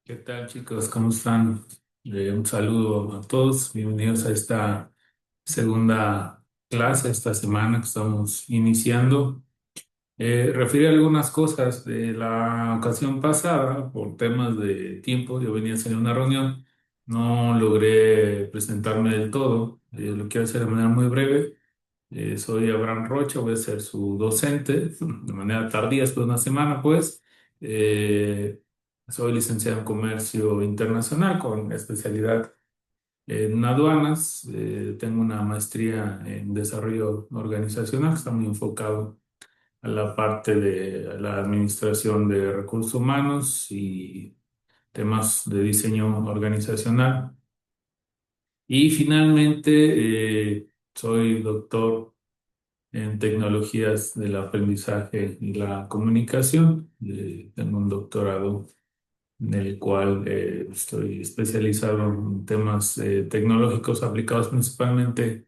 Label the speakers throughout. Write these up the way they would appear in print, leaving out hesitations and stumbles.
Speaker 1: ¿Qué tal, chicos? ¿Cómo están? Un saludo a todos. Bienvenidos a esta segunda clase esta semana que estamos iniciando. Refiero a algunas cosas de la ocasión pasada por temas de tiempo. Yo venía a hacer una reunión, no logré presentarme del todo. Lo quiero hacer de manera muy breve. Soy Abraham Rocha, voy a ser su docente de manera tardía, después de una semana, pues. Eh, Soy licenciado en Comercio Internacional con especialidad en aduanas. Tengo una maestría en Desarrollo Organizacional, que está muy enfocado a la parte de la administración de recursos humanos y temas de diseño organizacional. Y finalmente, soy doctor en tecnologías del aprendizaje y la comunicación. Tengo un doctorado en el cual estoy especializado en temas tecnológicos aplicados principalmente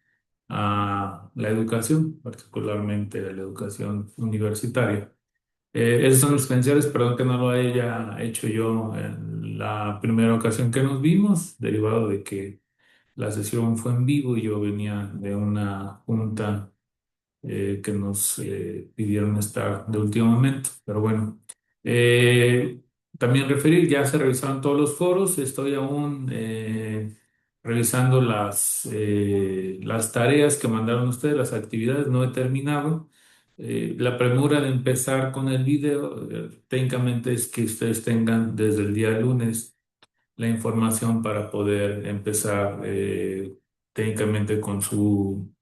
Speaker 1: a la educación, particularmente a la educación universitaria. Esos son los credenciales, perdón que no lo haya hecho yo en la primera ocasión que nos vimos, derivado de que la sesión fue en vivo y yo venía de una junta que nos pidieron estar de último momento. Pero bueno, eh, también referir, ya se revisaron todos los foros, estoy aún revisando las tareas que mandaron ustedes, las actividades, no he terminado. La premura de empezar con el video, técnicamente es que ustedes tengan desde el día lunes la información para poder empezar técnicamente con su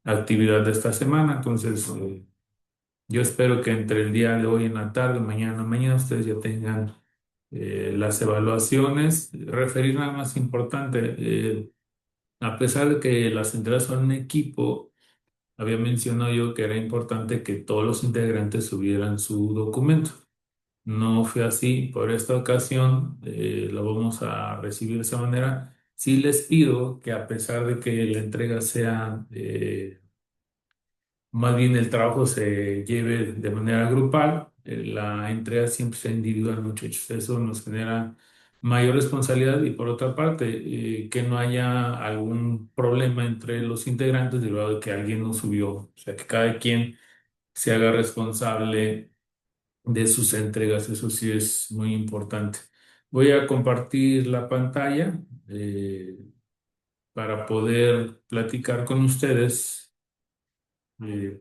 Speaker 1: actividad de esta semana. Entonces, yo espero que entre el día de hoy en la tarde, mañana en la mañana, ustedes ya tengan las evaluaciones. Referir nada más importante, a pesar de que las entregas son en equipo, había mencionado yo que era importante que todos los integrantes subieran su documento. No fue así por esta ocasión, lo vamos a recibir de esa manera. Sí les pido que a pesar de que la entrega sea más bien el trabajo se lleve de manera grupal, la entrega siempre sea individual, muchachos. Eso nos genera mayor responsabilidad y por otra parte, que no haya algún problema entre los integrantes derivado de que alguien no subió. O sea, que cada quien se haga responsable de sus entregas. Eso sí es muy importante. Voy a compartir la pantalla para poder platicar con ustedes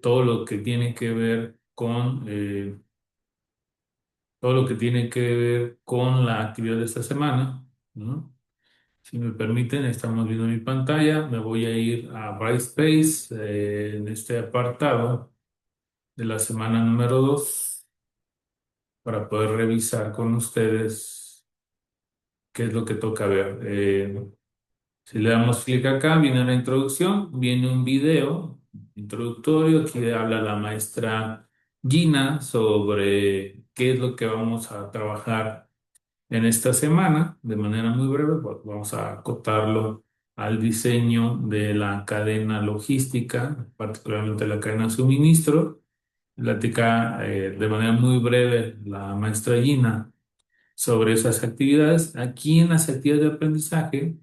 Speaker 1: todo lo que tiene que ver con todo lo que tiene que ver con la actividad de esta semana, ¿no? Si me permiten, estamos viendo mi pantalla. Me voy a ir a Brightspace en este apartado de la semana número 2 para poder revisar con ustedes qué es lo que toca ver. Si le damos clic acá, viene la introducción, viene un video introductorio que habla la maestra Gina sobre qué es lo que vamos a trabajar en esta semana. De manera muy breve, pues vamos a acotarlo al diseño de la cadena logística, particularmente la cadena de suministro. Platica de manera muy breve la maestra Gina sobre esas actividades. Aquí en las actividades de aprendizaje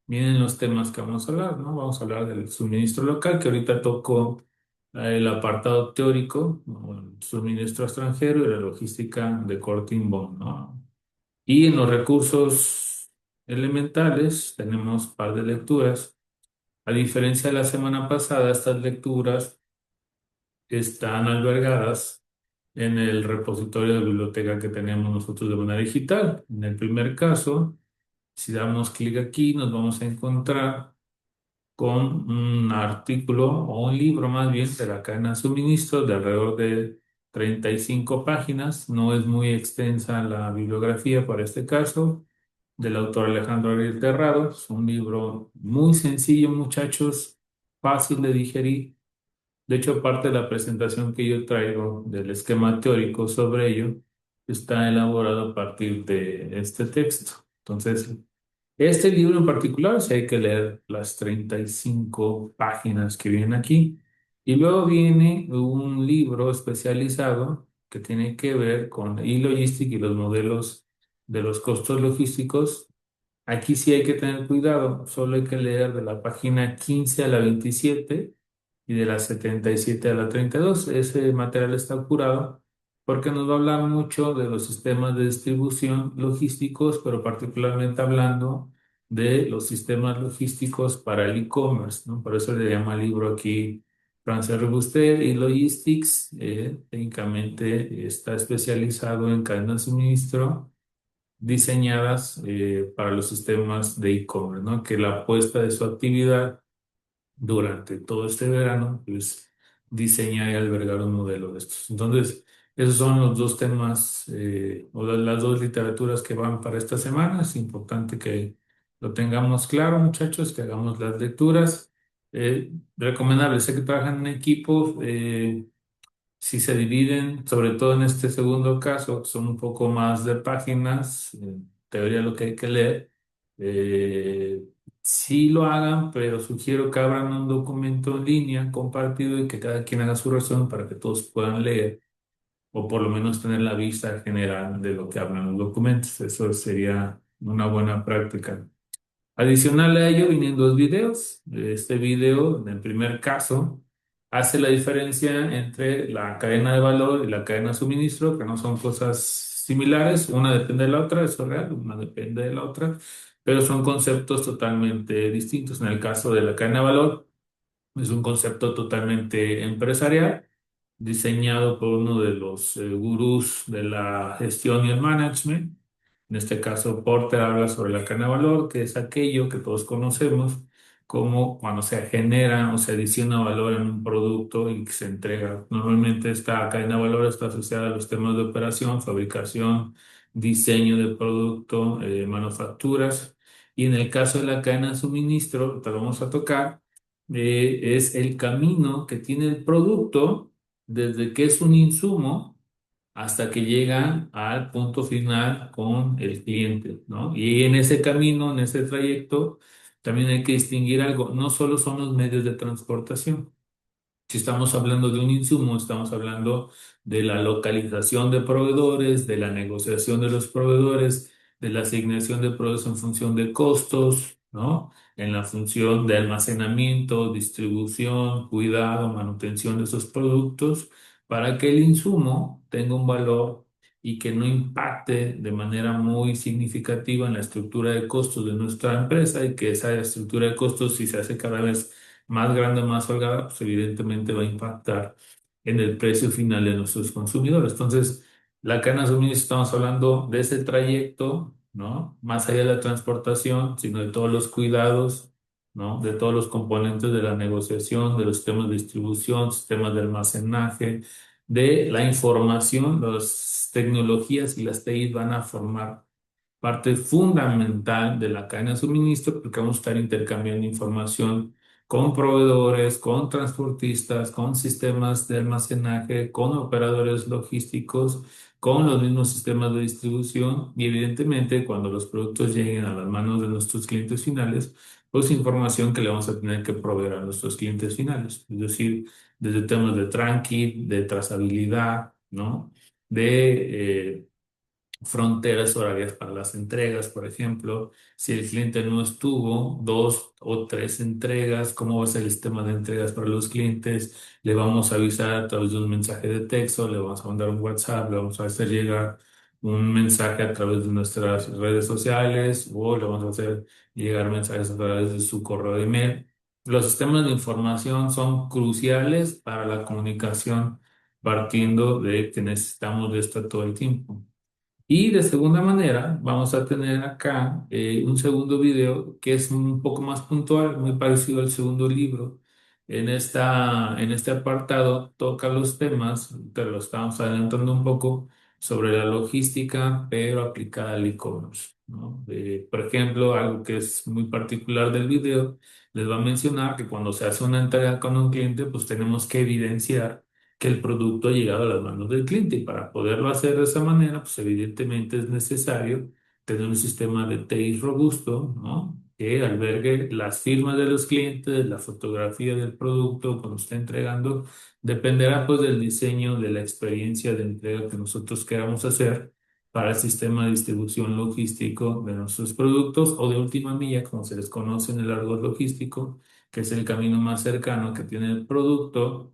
Speaker 1: vienen los temas que vamos a hablar, ¿no? Vamos a hablar del suministro local, que ahorita tocó el apartado teórico, ¿no? El suministro extranjero y la logística de corte inbound, ¿no? Y en los recursos elementales tenemos un par de lecturas. A diferencia de la semana pasada, estas lecturas están albergadas en el repositorio de biblioteca que tenemos nosotros de manera digital. En el primer caso, si damos clic aquí, nos vamos a encontrar con un artículo o un libro más bien de la cadena de suministro de alrededor de 35 páginas. No es muy extensa la bibliografía para este caso, del autor Alejandro Ariel Terrado. Es un libro muy sencillo, muchachos, fácil de digerir. De hecho, parte de la presentación que yo traigo del esquema teórico sobre ello está elaborado a partir de este texto. Entonces, este libro en particular, sí hay que leer las 35 páginas que vienen aquí. Y luego viene un libro especializado que tiene que ver con e-logistic y los modelos de los costos logísticos. Aquí sí hay que tener cuidado, solo hay que leer de la página 15 a la 27 y de la 77 a la 32. Ese material está curado porque nos va a hablar mucho de los sistemas de distribución logísticos, pero particularmente hablando de los sistemas logísticos para el e-commerce, ¿no? Por eso le llama el libro aquí Frances Robuster y Logistics. Técnicamente está especializado en cadenas de suministro diseñadas para los sistemas de e-commerce, ¿no? Que la apuesta de su actividad durante todo este verano, pues diseñar y albergar un modelo de estos. Entonces, esos son los dos temas o las dos literaturas que van para esta semana. Es importante que lo tengamos claro, muchachos, que hagamos las lecturas. Recomendable, sé que trabajan en equipo. Si se dividen, sobre todo en este segundo caso, son un poco más de páginas, en teoría lo que hay que leer. eh, sí lo hagan, pero sugiero que abran un documento en línea compartido y que cada quien haga su resumen para que todos puedan leer o por lo menos tener la vista general de lo que hablan los documentos. Eso sería una buena práctica. Adicional a ello, vienen dos videos. Este video, en el primer caso, hace la diferencia entre la cadena de valor y la cadena de suministro, que no son cosas similares. Una depende de la otra, eso es real, una depende de la otra, pero son conceptos totalmente distintos. En el caso de la cadena de valor, es un concepto totalmente empresarial, diseñado por uno de los gurús de la gestión y el management. En este caso, Porter habla sobre la cadena de valor, que es aquello que todos conocemos como cuando se genera o se adiciona valor en un producto y que se entrega. Normalmente esta cadena de valor está asociada a los temas de operación, fabricación, diseño del producto, manufacturas. Y en el caso de la cadena de suministro, te lo vamos a tocar, es el camino que tiene el producto desde que es un insumo hasta que llega al punto final con el cliente, ¿no? Y en ese camino, en ese trayecto, también hay que distinguir algo. No solo son los medios de transportación. Si estamos hablando de un insumo, estamos hablando de la localización de proveedores, de la negociación de los proveedores, de la asignación de proveedores en función de costos, ¿no? En la función de almacenamiento, distribución, cuidado, manutención de esos productos, para que el insumo tenga un valor y que no impacte de manera muy significativa en la estructura de costos de nuestra empresa y que esa estructura de costos, si se hace cada vez más grande, más holgada, pues evidentemente va a impactar en el precio final de nuestros consumidores. Entonces, la cadena de suministro, estamos hablando de ese trayecto, ¿no? Más allá de la transportación, sino de todos los cuidados, ¿no? De todos los componentes de la negociación, de los sistemas de distribución, sistemas de almacenaje, de la información, las tecnologías y las TI van a formar parte fundamental de la cadena de suministro porque vamos a estar intercambiando información con proveedores, con transportistas, con sistemas de almacenaje, con operadores logísticos, con los mismos sistemas de distribución y evidentemente cuando los productos lleguen a las manos de nuestros clientes finales, pues información que le vamos a tener que proveer a nuestros clientes finales, es decir, desde temas de tracking, de trazabilidad, ¿no? De fronteras horarias para las entregas, por ejemplo, si el cliente no estuvo, dos o tres entregas, cómo va a ser el sistema de entregas para los clientes, le vamos a avisar a través de un mensaje de texto, le vamos a mandar un WhatsApp, le vamos a hacer llegar un mensaje a través de nuestras redes sociales o le vamos a hacer llegar mensajes a través de su correo de email. Los sistemas de información son cruciales para la comunicación partiendo de que necesitamos de esto todo el tiempo. Y de segunda manera, vamos a tener acá un segundo video que es un poco más puntual, muy parecido al segundo libro. En este apartado toca los temas, te lo estamos adelantando un poco, sobre la logística, pero aplicada al e-commerce, ¿no? Por ejemplo, algo que es muy particular del video, les va a mencionar que cuando se hace una entrega con un cliente, pues tenemos que evidenciar que el producto ha llegado a las manos del cliente. Y para poderlo hacer de esa manera, pues evidentemente es necesario tener un sistema de TI robusto, ¿no? Que albergue las firmas de los clientes, la fotografía del producto cuando está entregando. Dependerá pues del diseño, de la experiencia de entrega que nosotros queramos hacer para el sistema de distribución logístico de nuestros productos o de última milla, como se les conoce en el argot logístico, que es el camino más cercano que tiene el producto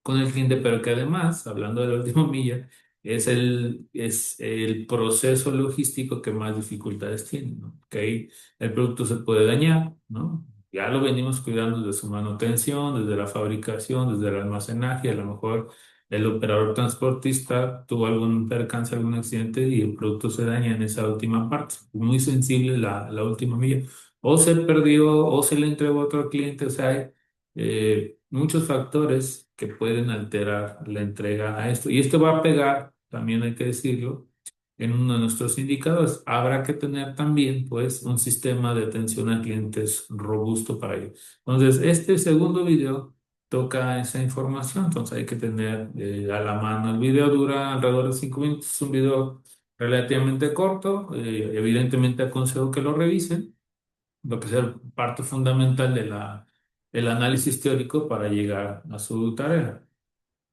Speaker 1: con el cliente, pero que además, hablando de la última milla, es el proceso logístico que más dificultades tiene, ¿no? Que ahí el producto se puede dañar, ¿no? Ya lo venimos cuidando desde su manutención, desde la fabricación, desde el almacenaje, a lo mejor el operador transportista tuvo algún percance, algún accidente y el producto se daña en esa última parte. Muy sensible la última milla. O se perdió o se le entregó a otro cliente, o sea, hay muchos factores que pueden alterar la entrega a esto. Y esto va a pegar, también hay que decirlo, en uno de nuestros indicadores. Habrá que tener también, pues, un sistema de atención a clientes robusto para ello. Entonces, este segundo video toca esa información, entonces hay que tener a la mano. El video dura alrededor de 5 minutos, es un video relativamente corto, evidentemente aconsejo que lo revisen lo que es parte fundamental del análisis teórico para llegar a su tarea.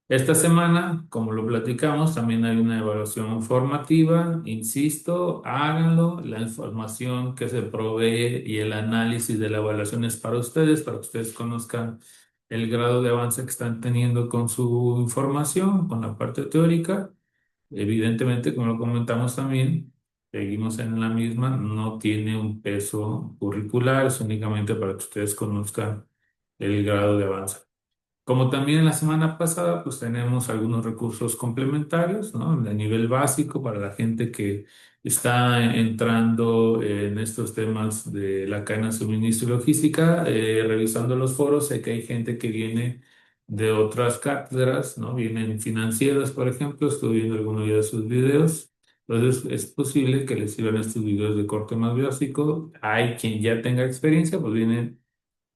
Speaker 1: Esta semana, como lo platicamos, también hay una evaluación formativa. Insisto, háganlo. La información que se provee y el análisis de la evaluación es para que ustedes conozcan el grado de avance que están teniendo con su información, con la parte teórica. Evidentemente, como lo comentamos también, seguimos en la misma, no tiene un peso curricular, es únicamente para que ustedes conozcan el grado de avance. Como también en la semana pasada, pues tenemos algunos recursos complementarios, ¿no? De nivel básico para la gente que está entrando en estos temas de la cadena de suministro y logística, revisando los foros, sé que hay gente que viene de otras cátedras, ¿no? Vienen financieras, por ejemplo, estoy viendo algunos de sus videos. Entonces, es posible que les sirvan estos videos de corte más básico. Hay quien ya tenga experiencia, pues vienen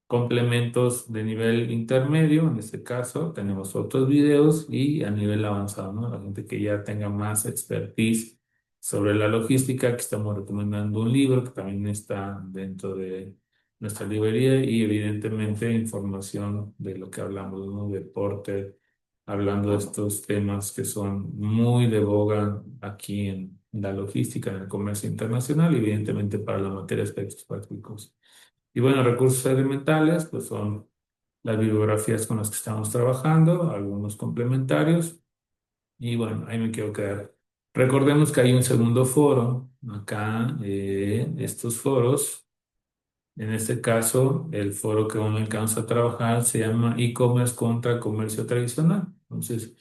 Speaker 1: complementos de nivel intermedio, en este caso tenemos otros videos y a nivel avanzado, ¿no? La gente que ya tenga más expertise sobre la logística, que estamos recomendando un libro que también está dentro de nuestra librería y evidentemente información de lo que hablamos, ¿no? De Porter, hablando de estos temas que son muy de boga aquí en la logística, en el comercio internacional y evidentemente para la materia de aspectos prácticos. Y bueno, recursos elementales, pues son las bibliografías con las que estamos trabajando, algunos complementarios, y bueno, ahí me quiero quedar. Recordemos que hay un segundo foro acá, estos foros. En este caso, el foro que uno alcanza a trabajar se llama e-commerce contra comercio tradicional. Entonces,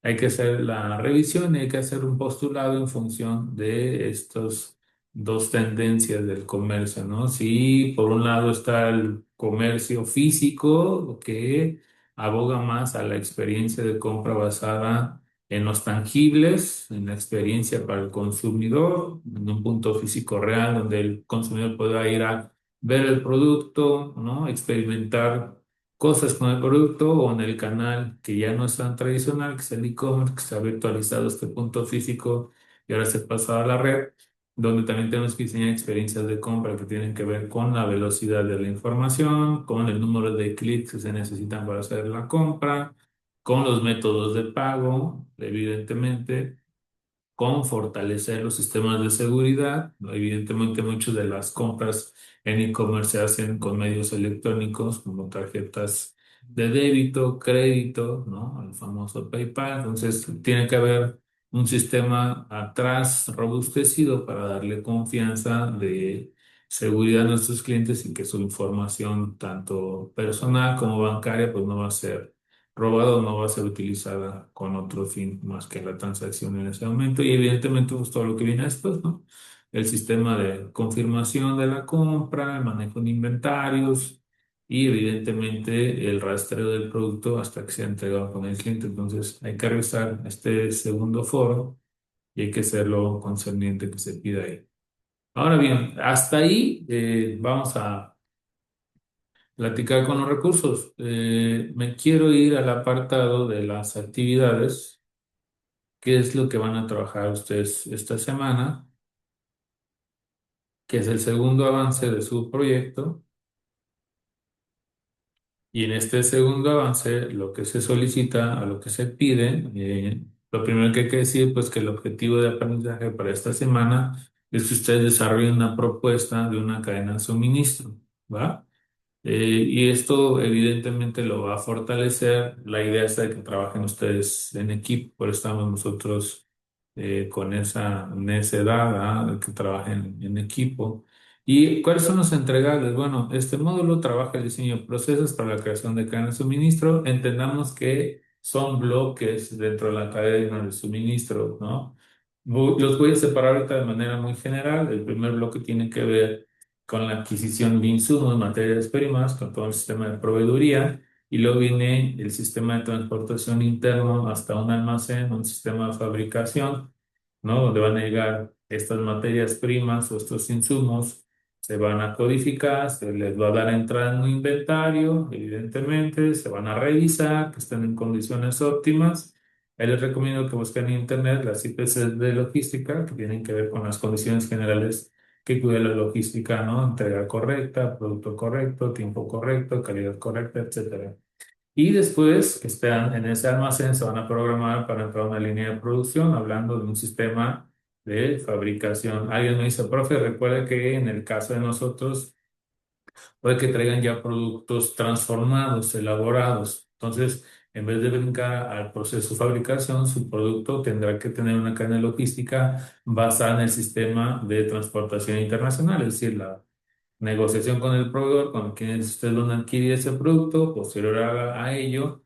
Speaker 1: hay que hacer la revisión y hay que hacer un postulado en función de estas dos tendencias del comercio, ¿no? Si por un lado está el comercio físico, que aboga más a la experiencia de compra basada en los tangibles, en la experiencia para el consumidor, en un punto físico real donde el consumidor pueda ir a ver el producto, ¿no? Experimentar cosas con el producto o en el canal que ya no es tan tradicional, que es el e-commerce, que se ha virtualizado este punto físico y ahora se pasa a la red, donde también tenemos que diseñar experiencias de compra que tienen que ver con la velocidad de la información, con el número de clics que se necesitan para hacer la compra, con los métodos de pago, evidentemente con fortalecer los sistemas de seguridad. Evidentemente, muchas de las compras en e-commerce se hacen con medios electrónicos como tarjetas de débito, crédito, ¿no? El famoso PayPal. Entonces, tiene que haber un sistema atrás robustecido para darle confianza de seguridad a nuestros clientes y que su información, tanto personal como bancaria, pues no va a ser robada o no va a ser utilizada con otro fin más que la transacción en ese momento. Y evidentemente, pues todo lo que viene después, ¿no? El sistema de confirmación de la compra, el manejo de inventarios y evidentemente el rastreo del producto hasta que sea entregado con el cliente. Entonces, hay que revisar este segundo foro y hay que hacerlo concerniente que se pida ahí. Ahora bien, hasta ahí vamos a platicar con los recursos. Me quiero ir al apartado de las actividades. ¿Qué es lo que van a trabajar ustedes esta semana? ¿Qué es el segundo avance de su proyecto? Y en este segundo avance, lo que se solicita, a lo que se pide, Lo primero que hay que decir, pues que el objetivo de aprendizaje para esta semana es que ustedes desarrollen una propuesta de una cadena de suministro, ¿va? Y esto evidentemente lo va a fortalecer. La idea es de que trabajen ustedes en equipo, por eso estamos nosotros con esa necesidad, ¿ah? De que trabajen en equipo. ¿Y cuáles son los entregables? Bueno, este módulo trabaja el diseño de procesos para la creación de cadenas de suministro. Entendamos que son bloques dentro de la cadena de suministro, ¿no? Los voy a separar ahorita de manera muy general. El primer bloque tiene que ver con la adquisición de insumos, materias primas, con todo el sistema de proveeduría, y luego viene el sistema de transportación interno hasta un almacén, un sistema de fabricación, ¿no? Donde van a llegar estas materias primas o estos insumos, se van a codificar, se les va a dar entrada en un inventario, evidentemente, se van a revisar, que estén en condiciones óptimas. Ahí les recomiendo que busquen en internet las IPCs de logística, que tienen que ver con las condiciones generales que cuide la logística, ¿no? Entrega correcta, producto correcto, tiempo correcto, calidad correcta, etcétera. Y después que estén en ese almacén, se van a programar para entrar a una línea de producción, hablando de un sistema de fabricación. Alguien me dice, profe, recuerda que en el caso de nosotros, puede que traigan ya productos transformados, elaborados. Entonces, en vez de brincar al proceso de fabricación, su producto tendrá que tener una cadena logística basada en el sistema de transportación internacional, es decir, la negociación con el proveedor, con quienes ustedes van a adquirir ese producto, posterior a ello,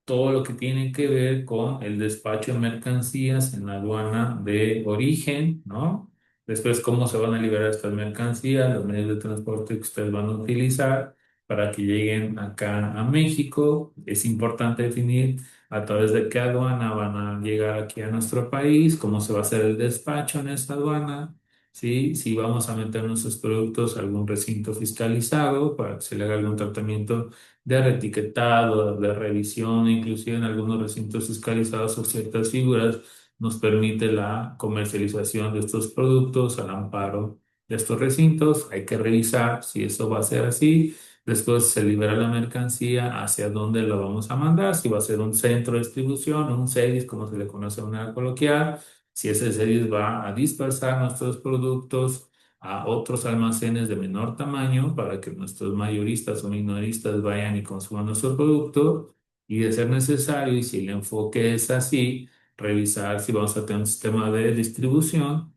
Speaker 1: todo lo que tiene que ver con el despacho de mercancías en la aduana de origen, ¿no? Después, cómo se van a liberar estas mercancías, los medios de transporte que ustedes van a utilizar para que lleguen acá a México. Es importante definir a través de qué aduana van a llegar aquí a nuestro país, cómo se va a hacer el despacho en esta aduana. ¿Sí? Si vamos a meter nuestros productos a algún recinto fiscalizado para que se le haga algún tratamiento de reetiquetado, de revisión, inclusive en algunos recintos fiscalizados o ciertas figuras nos permite la comercialización de estos productos al amparo de estos recintos. Hay que revisar si eso va a ser así. Después se libera la mercancía, hacia dónde lo vamos a mandar, si va a ser un centro de distribución, un CEDIS, como se le conoce de manera coloquial, si ese CEDIS va a dispersar nuestros productos a otros almacenes de menor tamaño para que nuestros mayoristas o minoristas vayan y consuman nuestro producto, y de ser necesario, y si el enfoque es así, revisar si vamos a tener un sistema de distribución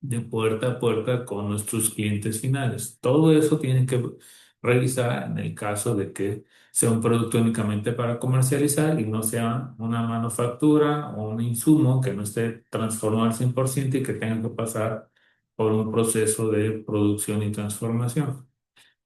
Speaker 1: de puerta a puerta con nuestros clientes finales. Todo eso tienen que revisar en el caso de que sea un producto únicamente para comercializar y no sea una manufactura o un insumo que no esté transformado al 100% y que tenga que pasar por un proceso de producción y transformación.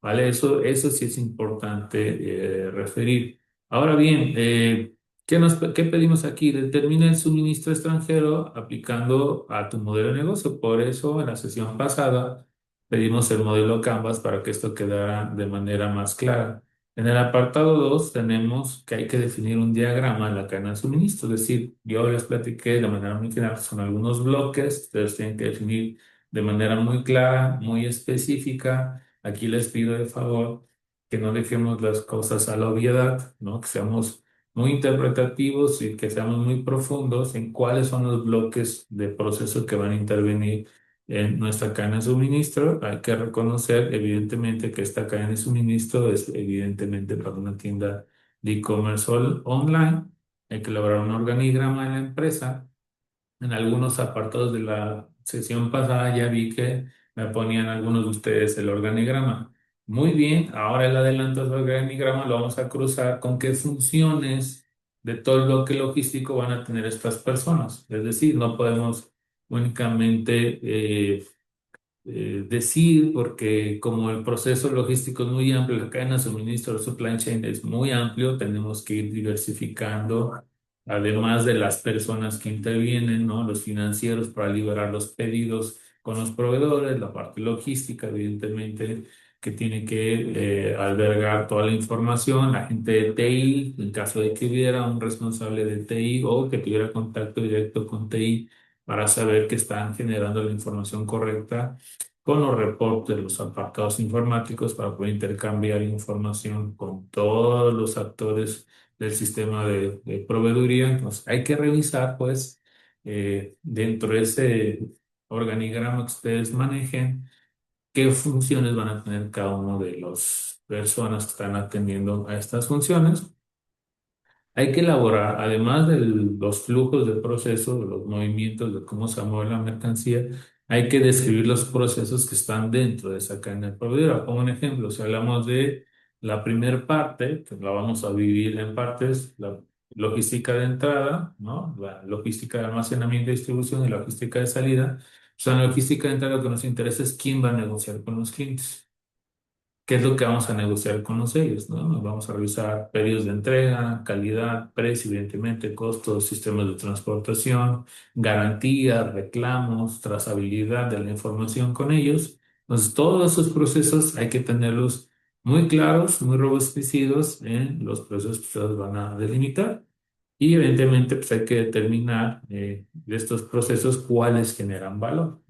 Speaker 1: ¿Vale? Eso sí es importante referir. Ahora bien, ¿qué pedimos aquí? Determina el suministro extranjero aplicando a tu modelo de negocio. Por eso, en la sesión pasada, pedimos el modelo Canvas para que esto quedara de manera más clara. En el apartado 2 tenemos que hay que definir un diagrama en la cadena de suministro. Es decir, yo les platiqué de manera muy general, son algunos bloques, ustedes tienen que definir de manera muy clara, muy específica. Aquí les pido de favor que no dejemos las cosas a la obviedad, ¿no? Que seamos muy interpretativos y que seamos muy profundos en cuáles son los bloques de proceso que van a intervenir en nuestra cadena de suministro. Hay que reconocer, evidentemente, que esta cadena de suministro es evidentemente para una tienda de e-commerce online. Hay que elaborar un organigrama de la empresa. En algunos apartados de la sesión pasada ya vi que me ponían algunos de ustedes el organigrama. Muy bien, ahora el adelanto del organigrama lo vamos a cruzar con qué funciones de todo el bloque logístico van a tener estas personas. Es decir, no podemos únicamente decir, porque como el proceso logístico es muy amplio, la cadena de suministro, el supply chain es muy amplio, tenemos que ir diversificando, además de las personas que intervienen, ¿no? Los financieros para liberar los pedidos con los proveedores, la parte logística, evidentemente, que tiene que albergar toda la información, la gente de TI, en caso de que hubiera un responsable de TI o que tuviera contacto directo con TI para saber que están generando la información correcta con los reportes, los apartados informáticos para poder intercambiar información con todos los actores del sistema de proveeduría. Entonces, hay que revisar, pues, dentro de ese organigrama que ustedes manejen, qué funciones van a tener cada uno de las personas que están atendiendo a estas funciones. Hay que elaborar, además de los flujos de proceso, de los movimientos, de cómo se mueve la mercancía, hay que describir los procesos que están dentro de esa cadena de proveedora. Pongo un ejemplo, si hablamos de la primera parte, que la vamos a dividir en partes, la logística de entrada, ¿no? La logística de almacenamiento y distribución y la logística de salida. O sea, en la logística de entrada lo que nos interesa es quién va a negociar con los clientes. ¿Qué es lo que vamos a negociar con los sellos, no? Nos vamos a revisar periodos de entrega, calidad, precio, evidentemente, costos, sistemas de transportación, garantías, reclamos, trazabilidad de la información con ellos. Entonces, todos esos procesos hay que tenerlos muy claros, muy robustecidos en los procesos que ustedes van a delimitar. Y evidentemente, pues hay que determinar de estos procesos cuáles generan valor.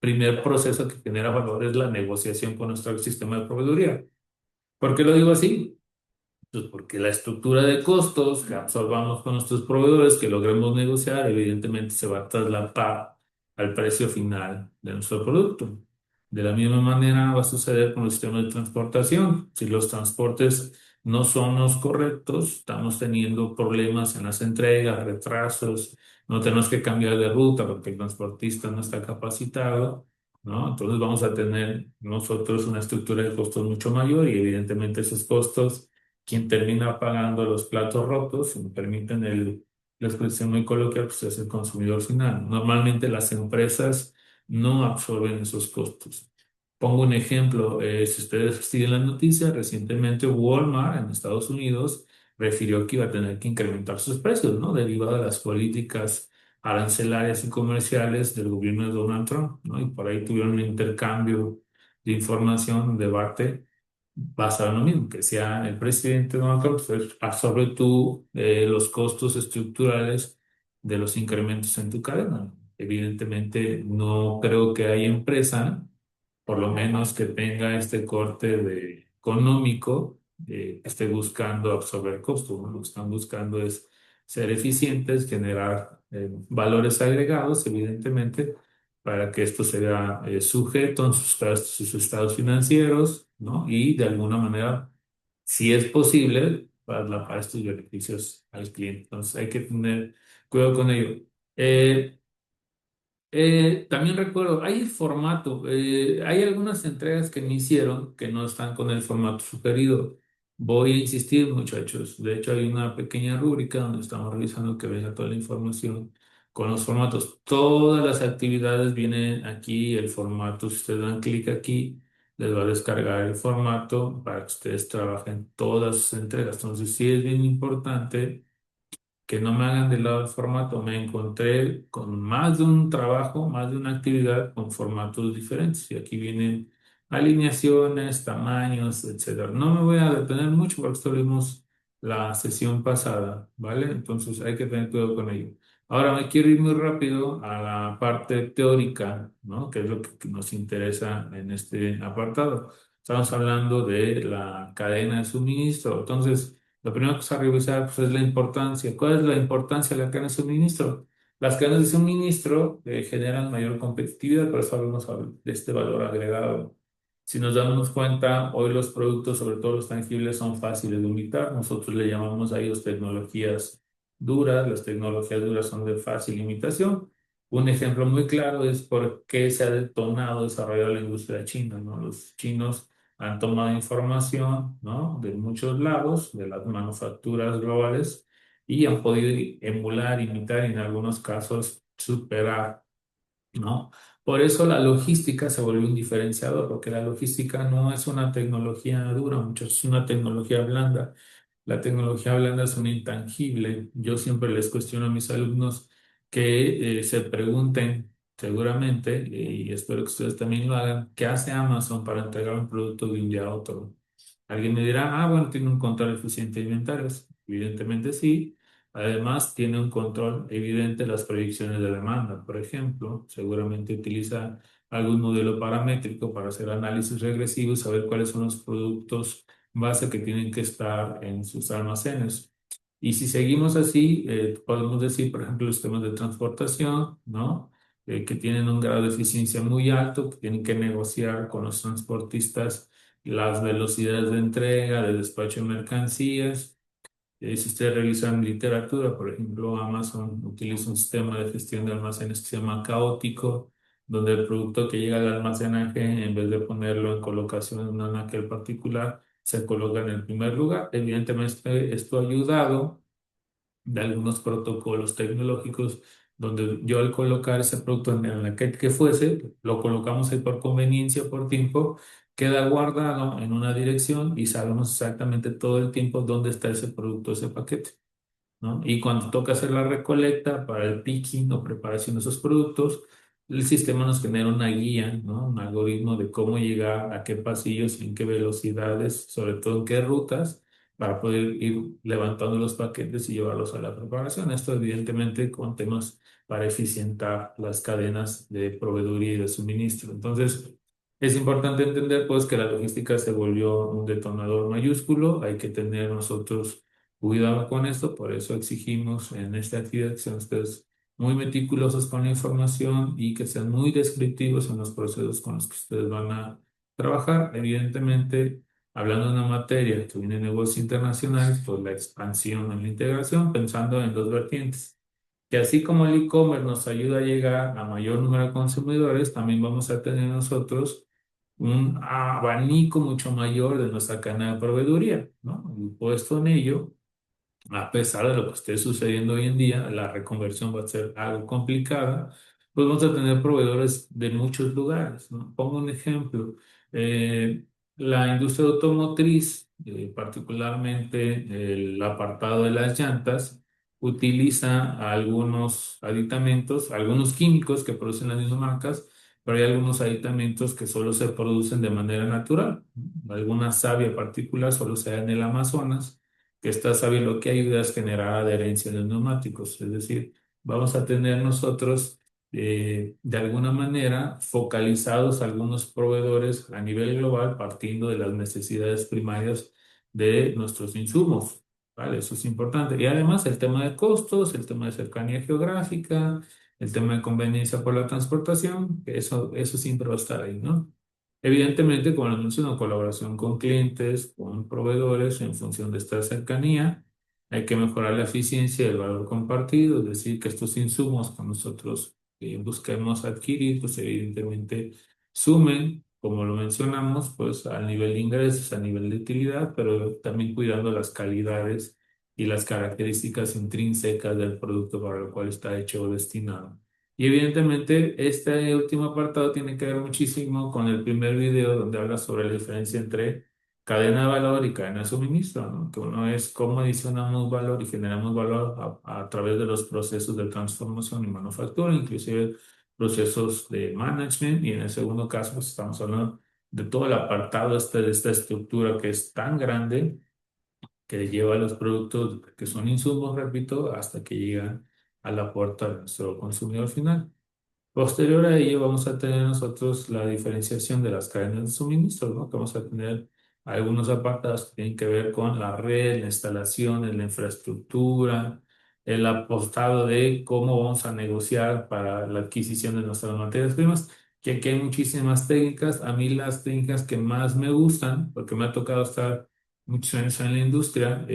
Speaker 1: Primer proceso que genera valor es la negociación con nuestro sistema de proveeduría. ¿Por qué lo digo así? Pues porque la estructura de costos que absorbamos con nuestros proveedores, que logremos negociar, evidentemente se va a trasladar al precio final de nuestro producto. De la misma manera va a suceder con los sistemas de transportación. Si los transportes no son los correctos, estamos teniendo problemas en las entregas, retrasos, no tenemos que cambiar de ruta porque el transportista no está capacitado, ¿no? Entonces vamos a tener nosotros una estructura de costos mucho mayor y evidentemente esos costos quien termina pagando los platos rotos, si me permiten la expresión muy coloquial, pues es el consumidor final. Normalmente las empresas no absorben esos costos. Pongo un ejemplo, si ustedes siguen las noticias, recientemente Walmart en Estados Unidos refirió que iba a tener que incrementar sus precios, ¿no? Derivado de las políticas arancelarias y comerciales del gobierno de Donald Trump, ¿no? Y por ahí tuvieron un intercambio de información, un debate basado en lo mismo, que sea el presidente Donald Trump, pues absorbe tú los costos estructurales de los incrementos en tu cadena. Evidentemente, no creo que haya empresa, por lo menos que tenga este corte económico, que esté buscando absorber costos, ¿no? Lo que están buscando es ser eficientes, generar valores agregados, evidentemente, para que esto sea sujeto en sus estados financieros, ¿no? Y de alguna manera, si es posible, para estos beneficios al cliente. Entonces hay que tener cuidado con ello. Eh, también recuerdo, hay el formato, hay algunas entregas que me hicieron que no están con el formato sugerido. Voy a insistir, muchachos. De hecho, hay una pequeña rúbrica donde estamos revisando que venga toda la información con los formatos. Todas las actividades vienen aquí, el formato. Si ustedes dan clic aquí, les va a descargar el formato para que ustedes trabajen todas sus entregas. Entonces, sí es bien importante que no me hagan de lado el formato. Me encontré con más de un trabajo, más de una actividad con formatos diferentes. Y aquí vienen alineaciones, tamaños, etcétera. No me voy a detener mucho porque esto lo vimos la sesión pasada, ¿vale? Entonces hay que tener cuidado con ello. Ahora me quiero ir muy rápido a la parte teórica, ¿no? Que es lo que nos interesa en este apartado. Estamos hablando de la cadena de suministro. Entonces, lo primero que se va a revisar pues, es la importancia. ¿Cuál es la importancia de la cadena de suministro? Las cadenas de suministro generan mayor competitividad, por eso hablamos de este valor agregado. Si nos damos cuenta, hoy los productos, sobre todo los tangibles, son fáciles de ubicar. Nosotros le llamamos a ellos tecnologías duras. Las tecnologías duras son de fácil imitación. Un ejemplo muy claro es por qué se ha detonado, desarrollado la industria china, ¿no? Los chinos han tomado información, ¿no? De muchos lados, de las manufacturas globales, y han podido emular, imitar y en algunos casos superar, ¿no? Por eso la logística se volvió un diferenciador, porque la logística no es una tecnología dura, muchachos, es una tecnología blanda. La tecnología blanda es un intangible. Yo siempre les cuestiono a mis alumnos que se pregunten, seguramente, y espero que ustedes también lo hagan, ¿qué hace Amazon para entregar un producto de un día a otro? Alguien me dirá, ah, bueno, tiene un control eficiente de inventarios. Evidentemente sí. Además, tiene un control evidente de las predicciones de demanda. Por ejemplo, seguramente utiliza algún modelo paramétrico para hacer análisis regresivos, saber cuáles son los productos base que tienen que estar en sus almacenes. Y si seguimos así, podemos decir, por ejemplo, los temas de transportación, ¿no? Que tienen un grado de eficiencia muy alto, que tienen que negociar con los transportistas las velocidades de entrega, de despacho de mercancías. Si ustedes revisan literatura, por ejemplo, Amazon utiliza un sistema de gestión de almacenes que se llama caótico, donde el producto que llega al almacenaje, en vez de ponerlo en colocación en un anaquel particular, se coloca en el primer lugar. Evidentemente, esto ha ayudado de algunos protocolos tecnológicos donde yo al colocar ese producto en la que fuese, lo colocamos ahí por conveniencia, por tiempo, queda guardado en una dirección y sabemos exactamente todo el tiempo dónde está ese producto, ese paquete, ¿no? Y cuando toca hacer la recolecta para el picking o preparación de esos productos, el sistema nos genera una guía, ¿no? Un algoritmo de cómo llegar a qué pasillos, en qué velocidades, sobre todo en qué rutas, para poder ir levantando los paquetes y llevarlos a la preparación. Esto evidentemente con temas para eficientar las cadenas de proveeduría y de suministro. Entonces, es importante entender pues que la logística se volvió un detonador mayúsculo. Hay que tener nosotros cuidado con esto, por eso exigimos en esta actividad que sean ustedes muy meticulosos con la información y que sean muy descriptivos en los procesos con los que ustedes van a trabajar. Evidentemente, hablando de una materia que viene de negocios internacionales, pues la expansión o la integración, pensando en dos vertientes. Que así como el e-commerce nos ayuda a llegar a mayor número de consumidores, también vamos a tener nosotros un abanico mucho mayor de nuestra cadena de proveeduría, ¿no? Y puesto en ello, a pesar de lo que esté sucediendo hoy en día, la reconversión va a ser algo complicada, pues vamos a tener proveedores de muchos lugares, ¿no? Pongo un ejemplo. eh, la industria automotriz, particularmente el apartado de las llantas, utiliza algunos aditamentos, algunos químicos que producen las mismas marcas, pero hay algunos aditamentos que solo se producen de manera natural, ¿no? Alguna savia particular solo se da en el Amazonas, que esta savia lo que ayuda es generar adherencia en los neumáticos. Es decir, vamos a tener nosotros de alguna manera focalizados algunos proveedores a nivel global partiendo de las necesidades primarias de nuestros insumos. ¿Vale? Eso es importante. Y además el tema de costos, el tema de cercanía geográfica, el tema de conveniencia por la transportación, que eso siempre va a estar ahí, ¿no? Evidentemente, como lo menciono, colaboración con clientes, con proveedores en función de esta cercanía. Hay que mejorar la eficiencia del valor compartido, es decir, que estos insumos que nosotros busquemos adquirir, pues evidentemente sumen, como lo mencionamos, pues al nivel de ingresos, a nivel de utilidad, pero también cuidando las calidades y las características intrínsecas del producto para el cual está hecho o destinado. Y evidentemente este último apartado tiene que ver muchísimo con el primer video donde habla sobre la diferencia entre cadena de valor y cadena de suministro, ¿no? Que uno es cómo adicionamos valor y generamos valor a través de los procesos de transformación y manufactura, inclusive procesos de management. Y en el segundo caso, pues, estamos hablando de todo el apartado de esta estructura que es tan grande que lleva los productos que son insumos, repito, hasta que llegan a la puerta de nuestro consumidor final. Posterior a ello, vamos a tener nosotros la diferenciación de las cadenas de suministro, ¿no? Que vamos a tener algunos apartados que tienen que ver con la red, la instalación, la infraestructura, el apostado de cómo vamos a negociar para la adquisición de nuestras materias primas, que aquí hay muchísimas técnicas. A mí las técnicas que más me gustan, porque me ha tocado estar muchos años en la industria,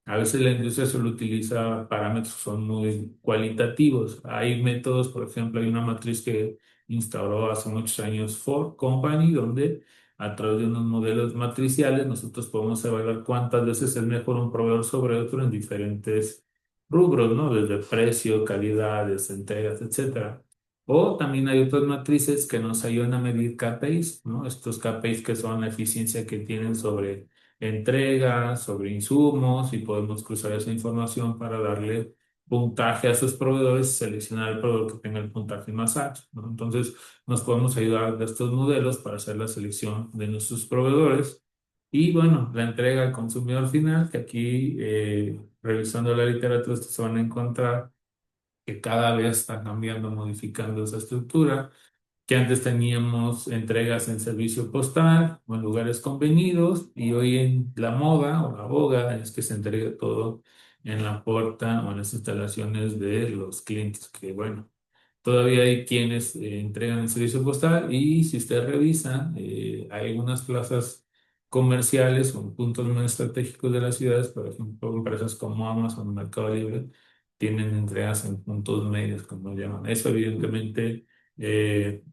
Speaker 1: a veces la industria solo utiliza parámetros que son muy cualitativos. Hay métodos, por ejemplo, hay una matriz que instauró hace muchos años Ford Company, donde a través de unos modelos matriciales nosotros podemos evaluar cuántas veces es mejor un proveedor sobre otro en diferentes rubros, ¿no? Desde precio, calidad, entregas, etcétera. O también hay otras matrices que nos ayudan a medir KPIs, ¿no? Estos KPIs que son la eficiencia que tienen sobre entregas, sobre insumos y podemos cruzar esa información para darle puntaje a sus proveedores y seleccionar el proveedor que tenga el puntaje más alto, ¿no? Entonces, nos podemos ayudar de estos modelos para hacer la selección de nuestros proveedores. Y bueno, la entrega al consumidor final, que aquí, revisando la literatura, ustedes se van a encontrar que cada vez está cambiando, modificando esa estructura, que antes teníamos entregas en servicio postal o en lugares convenidos y hoy en la moda o la boga es que se entrega todo en la puerta o en las instalaciones de los clientes, que bueno. Todavía hay quienes entregan el servicio postal y si usted revisa, hay algunas plazas comerciales o puntos más estratégicos de las ciudades, por ejemplo, empresas como Amazon, Mercado Libre, tienen entregas en puntos medios, como llaman. Eso evidentemente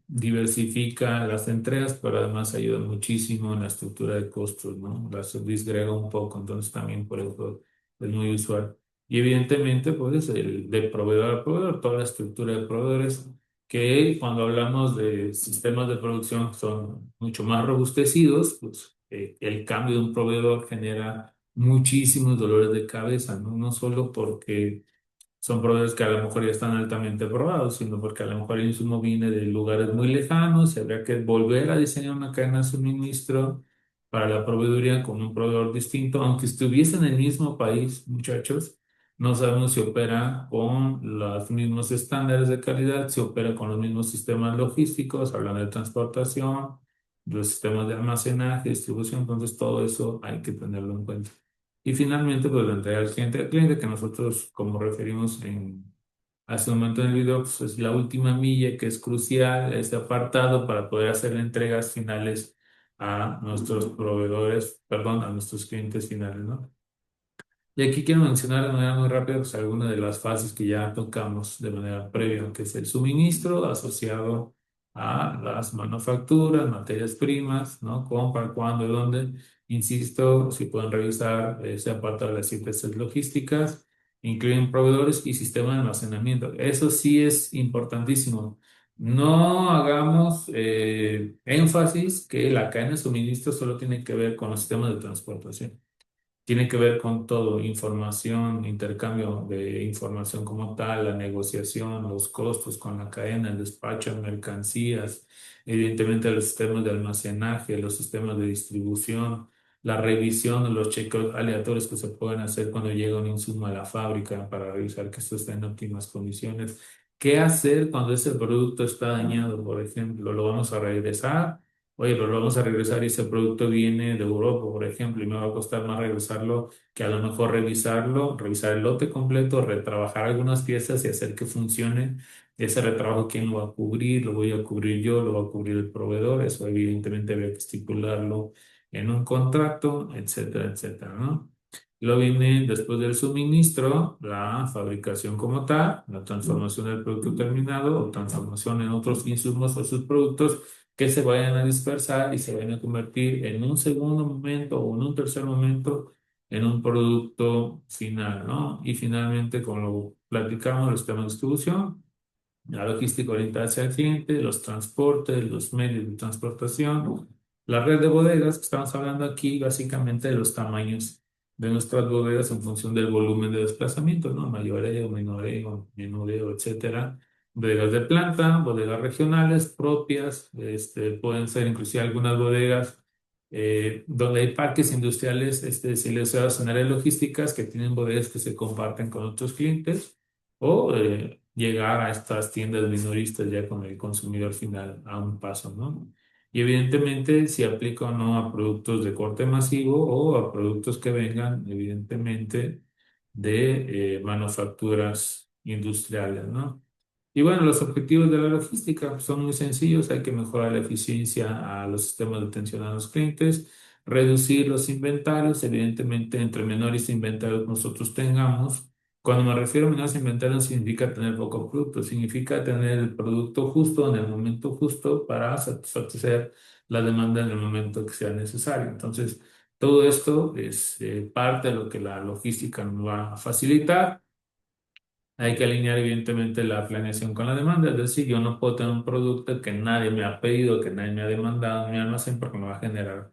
Speaker 1: diversifica las entregas, pero además ayuda muchísimo en la estructura de costos, ¿no? Las disgrega un poco, entonces también por eso es muy usual. Y evidentemente, pues, el de proveedor a proveedor, toda la estructura de proveedores, que cuando hablamos de sistemas de producción son mucho más robustecidos, pues el cambio de un proveedor genera muchísimos dolores de cabeza, ¿no? No solo porque son proveedores que a lo mejor ya están altamente probados, sino porque a lo mejor el insumo viene de lugares muy lejanos y habría que volver a diseñar una cadena de suministro para la proveeduría con un proveedor distinto, aunque estuviese en el mismo país, muchachos. No sabemos si opera con los mismos estándares de calidad, si opera con los mismos sistemas logísticos, hablando de transportación, los sistemas de almacenaje, distribución, entonces todo eso hay que tenerlo en cuenta. Y finalmente, pues la entrega al cliente, que nosotros, como referimos hace un momento en el video, pues es la última milla que es crucial, este apartado para poder hacer entregas finales a nuestros proveedores, perdón, a nuestros clientes finales, ¿no? Y aquí quiero mencionar de manera muy rápida pues, algunas de las fases que ya tocamos de manera previa, que es el suministro asociado a las manufacturas, materias primas, ¿no? Compra, cuándo, dónde. Insisto, si pueden revisar ese apartado de las 7 Cs logísticas, incluyen proveedores y sistema de almacenamiento. Eso sí es importantísimo. No hagamos énfasis que la cadena de suministro solo tiene que ver con los sistemas de transportación. Tiene que ver con todo, información, intercambio de información como tal, la negociación, los costos con la cadena, el despacho de mercancías, evidentemente los sistemas de almacenaje, los sistemas de distribución, la revisión de los chequeos aleatorios que se pueden hacer cuando llega un insumo a la fábrica para revisar que esto está en óptimas condiciones. ¿Qué hacer cuando ese producto está dañado, por ejemplo? ¿Lo vamos a regresar? Oye, pero lo vamos a regresar y ese producto viene de Europa, por ejemplo, y me va a costar más regresarlo que a lo mejor revisarlo, revisar el lote completo, retrabajar algunas piezas y hacer que funcione. Ese retrabajo, ¿quién lo va a cubrir? ¿Lo voy a cubrir yo? ¿Lo va a cubrir el proveedor? Eso evidentemente había que estipularlo en un contrato, etcétera, etcétera, ¿no? Luego viene después del suministro, la fabricación como tal, la transformación del producto terminado o transformación en otros insumos o subproductos que se vayan a dispersar y se vayan a convertir en un segundo momento o en un tercer momento en un producto final, ¿no? Y finalmente, como lo platicamos, los temas de distribución, la logística orientada hacia el cliente, los transportes, los medios de transportación, la red de bodegas, que estamos hablando aquí básicamente de los tamaños de nuestras bodegas en función del volumen de desplazamiento, ¿no? Mayoreo, menoreo, menudeo, etcétera. Bodegas de planta, bodegas regionales propias, pueden ser inclusive algunas bodegas donde hay parques industriales silenciados en áreas logísticas que tienen bodegas que se comparten con otros clientes o llegar a estas tiendas minoristas ya con el consumidor final a un paso, ¿no? Y evidentemente si aplica o no a productos de corte masivo o a productos que vengan evidentemente de manufacturas industriales, ¿no? Y bueno, los objetivos de la logística son muy sencillos. Hay que mejorar la eficiencia a los sistemas de atención a los clientes, reducir los inventarios, evidentemente entre menores inventarios nosotros tengamos. Cuando me refiero a menores inventarios no significa tener poco producto, significa tener el producto justo en el momento justo para satisfacer la demanda en el momento que sea necesario. Entonces, todo esto es parte de lo que la logística nos va a facilitar. Hay que alinear evidentemente la planeación con la demanda, es decir, yo no puedo tener un producto que nadie me ha pedido, que nadie me ha demandado en mi almacén porque me va a generar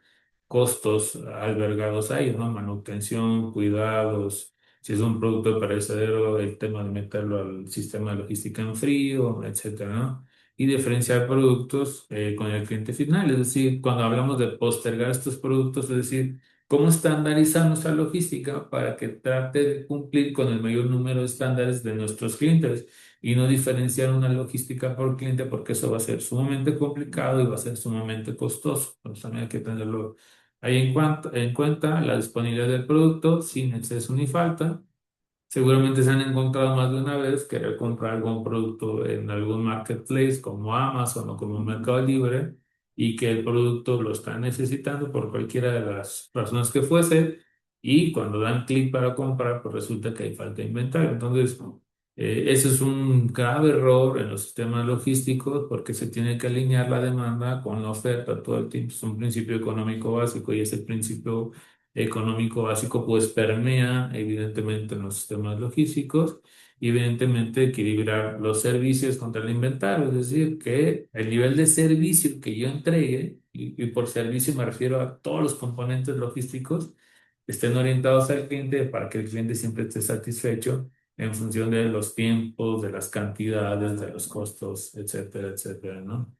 Speaker 1: costos albergados ahí, ¿no? Manutención, cuidados, si es un producto perecedero, el tema de meterlo al sistema de logística en frío, etcétera, ¿no? Y diferenciar productos con el cliente final, es decir, cuando hablamos de postergar estos productos, es decir, cómo estandarizar nuestra logística para que trate de cumplir con el mayor número de estándares de nuestros clientes. y no diferenciar una logística por cliente porque eso va a ser sumamente complicado y va a ser sumamente costoso. Entonces también hay que tenerlo ahí en cuenta la disponibilidad del producto sin exceso ni falta. Seguramente se han encontrado más de una vez querer comprar algún producto en algún marketplace como Amazon o como Mercado Libre y que el producto lo están necesitando por cualquiera de las razones que fuese y cuando dan clic para comprar pues resulta que hay falta de inventario. Entonces, ese es un grave error en los sistemas logísticos porque se tiene que alinear la demanda con la oferta todo el tiempo. Es un principio económico básico y ese principio económico básico, pues permea evidentemente en los sistemas logísticos y evidentemente equilibrar los servicios contra el inventario, es decir, que el nivel de servicio que yo entregue, y por servicio me refiero a todos los componentes logísticos, estén orientados al cliente para que el cliente siempre esté satisfecho en función de los tiempos, de las cantidades, de los costos, etcétera, etcétera, ¿no?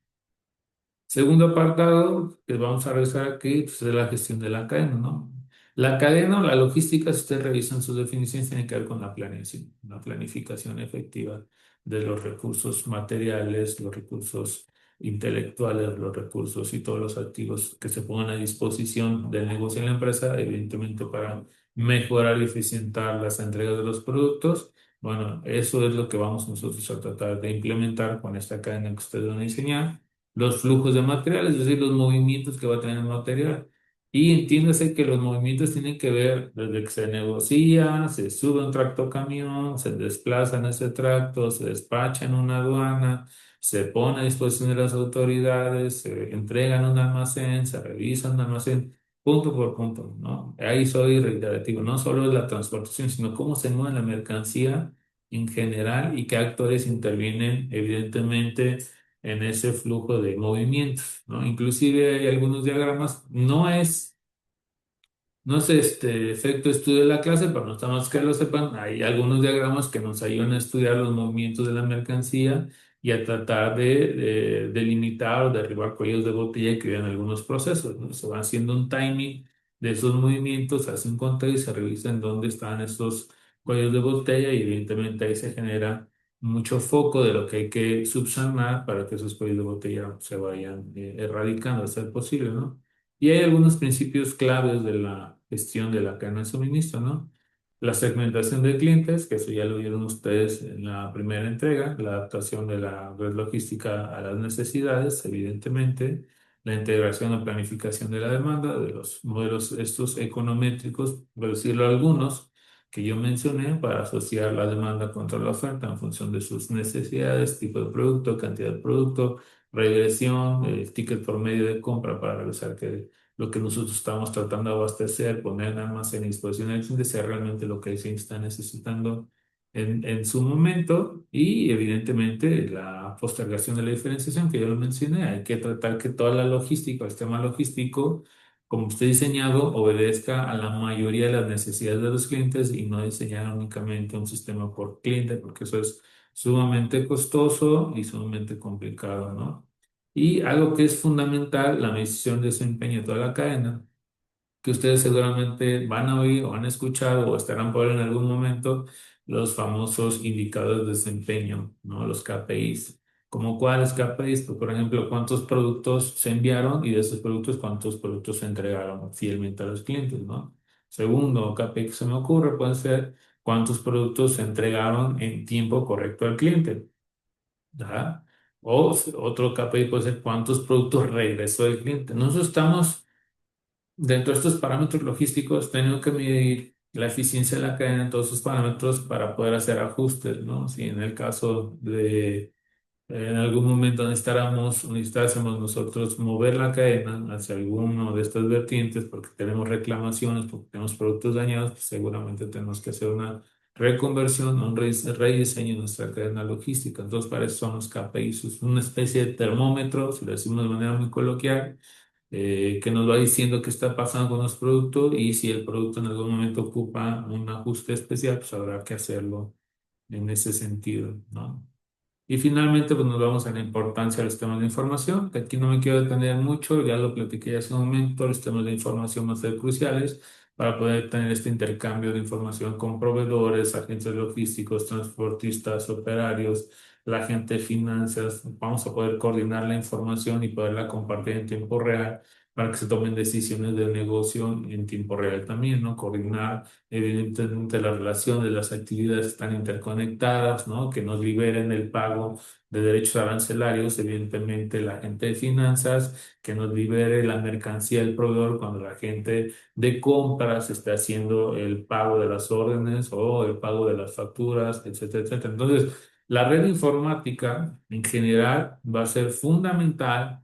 Speaker 1: Segundo apartado que vamos a revisar aquí pues, es la gestión de la cadena, ¿no? La cadena o la logística, si ustedes revisan sus definiciones, tiene que ver con la planificación efectiva de los recursos materiales, los recursos intelectuales, los recursos y todos los activos que se pongan a disposición del negocio en la empresa, evidentemente para mejorar y eficientar las entregas de los productos. Bueno, eso es lo que vamos nosotros a tratar de implementar con esta cadena que ustedes van a diseñar los flujos de material, es decir, los movimientos que va a tener el material. Y entiéndase que los movimientos tienen que ver desde que se negocia, se sube un tracto camión, se desplaza en ese tracto, se despacha en una aduana, se pone a disposición de las autoridades, se entrega en un almacén, se revisa en un almacén, punto por punto, ¿no? Ahí soy reiterativo, no solo es la transportación, sino cómo se mueve la mercancía en general y qué actores intervienen, evidentemente en ese flujo de movimientos, ¿no? Inclusive hay algunos diagramas, no es este efecto estudio de la clase, pero no está más que lo sepan, hay algunos diagramas que nos ayudan a estudiar los movimientos de la mercancía y a tratar de delimitar o derribar cuellos de botella que viven algunos procesos, ¿no? Se va haciendo un timing de esos movimientos, se hace un conteo y se revisa en dónde están estos cuellos de botella y evidentemente ahí se genera mucho foco de lo que hay que subsanar para que esos cuellos de botella se vayan erradicando a ser posible, ¿no? Y hay algunos principios claves de la gestión de la cadena de suministro, ¿no? La segmentación de clientes, que eso ya lo vieron ustedes en la primera entrega, la adaptación de la red logística a las necesidades, evidentemente, la integración o planificación de la demanda, de los modelos estos econométricos, por decirlo algunos, que yo mencioné, para asociar la demanda contra la oferta en función de sus necesidades, tipo de producto, cantidad de producto, regresión, el ticket por medio de compra para revisar que lo que nosotros estamos tratando de abastecer, poner en almacén a disposición del cliente, sea realmente lo que el cliente está necesitando en su momento y evidentemente la postergación de la diferenciación que yo lo mencioné, hay que tratar que toda la logística, el sistema logístico, como esté diseñado, obedezca a la mayoría de las necesidades de los clientes y no diseñar únicamente un sistema por cliente, porque eso es sumamente costoso y sumamente complicado, ¿no? Y algo que es fundamental, la medición de desempeño de toda la cadena, que ustedes seguramente van a oír o han escuchado o estarán por ver en algún momento los famosos indicadores de desempeño, ¿no? Los KPIs. ¿Como cuáles KPIs? Pues, por ejemplo, cuántos productos se enviaron y de esos productos, cuántos productos se entregaron fielmente a los clientes, ¿no? Segundo KPI que se me ocurre puede ser cuántos productos se entregaron en tiempo correcto al cliente. ¿Ya? O otro KPI puede ser cuántos productos regresó el cliente. Nosotros estamos dentro de estos parámetros logísticos, teniendo que medir la eficiencia de la cadena en todos esos parámetros para poder hacer ajustes, ¿no? Si en el caso de en algún momento necesitásemos nosotros mover la cadena hacia alguno de estas vertientes porque tenemos reclamaciones, porque tenemos productos dañados, pues seguramente tenemos que hacer una reconversión, un rediseño de nuestra cadena logística. Entonces, para eso son los KPIs, es una especie de termómetro, si lo decimos de manera muy coloquial, que nos va diciendo qué está pasando con los productos y si el producto en algún momento ocupa un ajuste especial, pues habrá que hacerlo en ese sentido, ¿no? Y finalmente, pues nos vamos a la importancia de los sistemas de información, que aquí no me quiero detener mucho, ya lo platiqué hace un momento, los sistemas de información van a ser cruciales para poder tener este intercambio de información con proveedores, agentes logísticos, transportistas, operarios, la gente de finanzas. Vamos a poder coordinar la información y poderla compartir en tiempo real para que se tomen decisiones de negocio en tiempo real también, ¿no? Coordinar evidentemente las relaciones, las actividades están interconectadas, ¿no? Que nos liberen el pago de derechos arancelarios, evidentemente la gente de finanzas, que nos libere la mercancía del proveedor cuando la gente de compras esté haciendo el pago de las órdenes o el pago de las facturas, etcétera, etcétera. Entonces, la red informática en general va a ser fundamental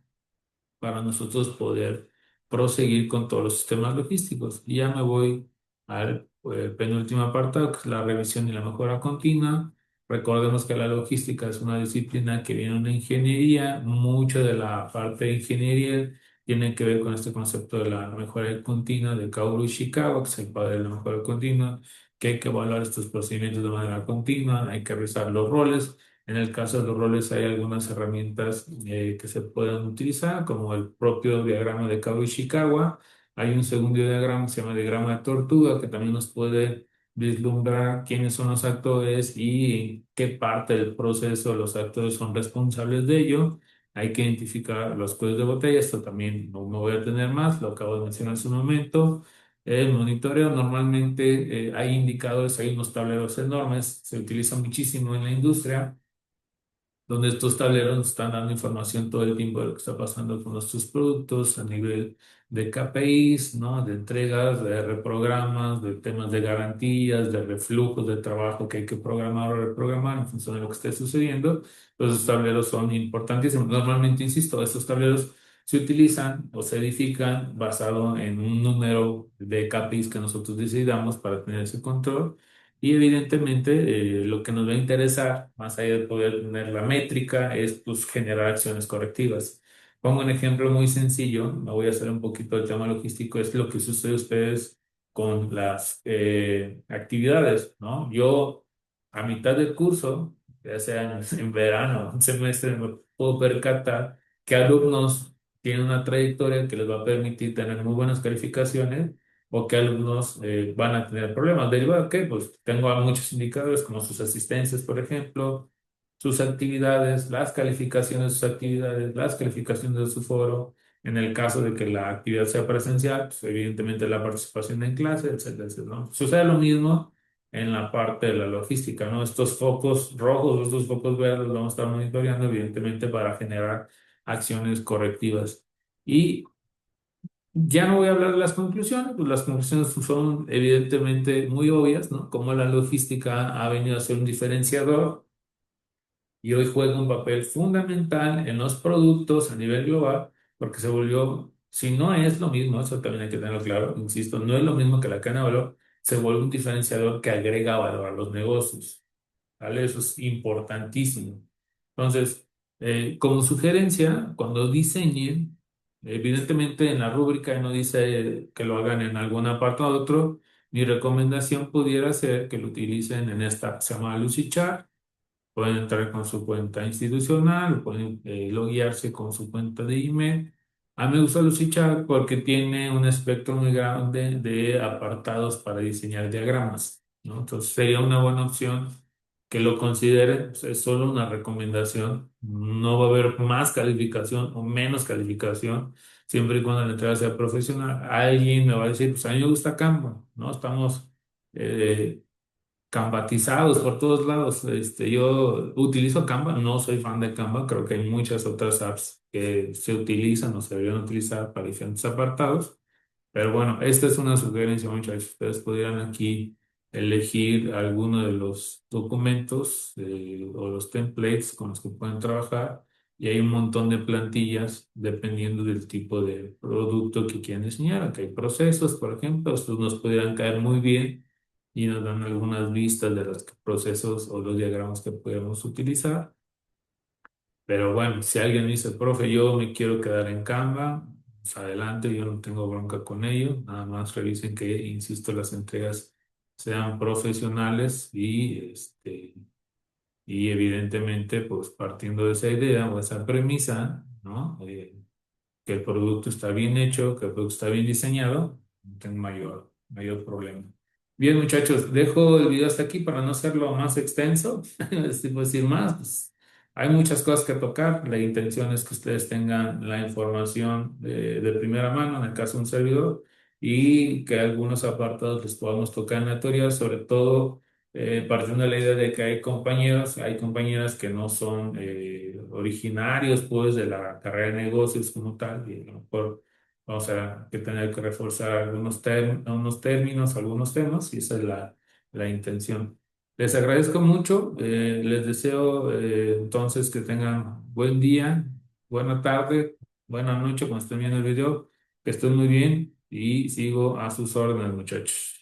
Speaker 1: para nosotros poder proseguir con todos los sistemas logísticos. Y ya me voy al penúltimo apartado, que es la revisión y la mejora continua. Recordemos que la logística es una disciplina que viene de una ingeniería. Mucha de la parte de ingeniería tiene que ver con este concepto de la mejora continua de Kaoru Ishikawa, que es el padre de la mejora continua, que hay que evaluar estos procedimientos de manera continua, hay que revisar los roles. En el caso de los roles hay algunas herramientas que se pueden utilizar, como el propio diagrama de Kawa-Ishikawa. Hay un segundo diagrama que se llama diagrama de tortuga, que también nos puede vislumbrar quiénes son los actores y en qué parte del proceso los actores son responsables de ello. Hay que identificar los cuellos de botella. Esto también no me voy a tener más, lo acabo de mencionar hace un momento. El monitoreo, normalmente hay indicadores, hay unos tableros enormes, se utiliza muchísimo en la industria donde estos tableros nos están dando información todo el tiempo de lo que está pasando con nuestros productos a nivel de KPIs, ¿no? De entregas, de reprogramas, de temas de garantías, de reflujos de trabajo que hay que programar o reprogramar en función de lo que esté sucediendo. Pues esos tableros son importantísimos. Normalmente, insisto, estos tableros se utilizan o se edifican basado en un número de KPIs que nosotros decidamos para tener ese control. Y evidentemente lo que nos va a interesar, más allá de poder tener la métrica, es pues, generar acciones correctivas. Pongo un ejemplo muy sencillo, me voy a hacer un poquito del tema logístico, es lo que sucede a ustedes con las actividades, ¿no? Yo a mitad del curso, ya sea en verano, un semestre, me puedo percatar que alumnos tienen una trayectoria que les va a permitir tener muy buenas calificaciones o qué alumnos van a tener problemas. ¿Derivado de qué? Pues tengo a muchos indicadores como sus asistencias, por ejemplo, sus actividades, las calificaciones de sus actividades, las calificaciones de su foro. En el caso de que la actividad sea presencial, pues evidentemente la participación en clase, etcétera, etcétera, ¿no? Sucede lo mismo en la parte de la logística, ¿no? Estos focos rojos, estos focos verdes, los vamos a estar monitoreando, evidentemente, para generar acciones correctivas. Y ya no voy a hablar de las conclusiones, pues las conclusiones son evidentemente muy obvias, ¿no? Como la logística ha venido a ser un diferenciador y hoy juega un papel fundamental en los productos a nivel global, porque se volvió, si no es lo mismo, eso también hay que tenerlo claro, insisto, no es lo mismo que la cadena de valor, se vuelve un diferenciador que agrega valor a los negocios. ¿Vale? Eso es importantísimo. Entonces, como sugerencia, cuando diseñen, evidentemente en la rúbrica no dice que lo hagan en alguna parte u otro, mi recomendación pudiera ser que lo utilicen en esta que se llama Lucidchart. Pueden entrar con su cuenta institucional, pueden loguearse con su cuenta de email. A mí me gusta Lucidchart porque tiene un espectro muy grande de apartados para diseñar diagramas, ¿no? Entonces sería una buena opción que lo consideren. Pues, es solo una recomendación. No va a haber más calificación o menos calificación, siempre y cuando la entrega sea profesional. Alguien me va a decir, pues a mí me gusta Canva, ¿no? Estamos... eh, Canvatizados por todos lados. Yo utilizo Canva, no soy fan de Canva, creo que hay muchas otras apps que se utilizan o se deberían utilizar para diferentes apartados, pero bueno, esta es una sugerencia, muchachos. Ustedes pudieran aquí elegir alguno de los documentos o los templates con los que pueden trabajar y hay un montón de plantillas dependiendo del tipo de producto que quieran diseñar. Aquí hay procesos, por ejemplo, estos nos pudieran caer muy bien y nos dan algunas vistas de los procesos o los diagramas que podemos utilizar. Pero bueno, si alguien me dice, profe, yo me quiero quedar en Canva, pues adelante, yo no tengo bronca con ello. Nada más revisen que, insisto, las entregas sean profesionales y evidentemente, pues partiendo de esa idea o esa premisa, ¿no? Que el producto está bien hecho, que el producto está bien diseñado, no tengo mayor mayor problema. Bien, muchachos, dejo el video hasta aquí para no hacerlo más extenso. Si puedo decir más, pues hay muchas cosas que tocar. La intención es que ustedes tengan la información de primera mano, en el caso de un servidor, y que algunos apartados les podamos tocar en la teoría, sobre todo partiendo de la idea de que hay compañeros, hay compañeras que no son originarios pues de la carrera de negocios como tal, y a lo mejor vamos a que tener que reforzar algunos términos, algunos temas, y esa es la intención. Les agradezco mucho, les deseo entonces que tengan buen día, buena tarde, buena noche cuando estén viendo el video, que estén muy bien y sigo a sus órdenes, muchachos.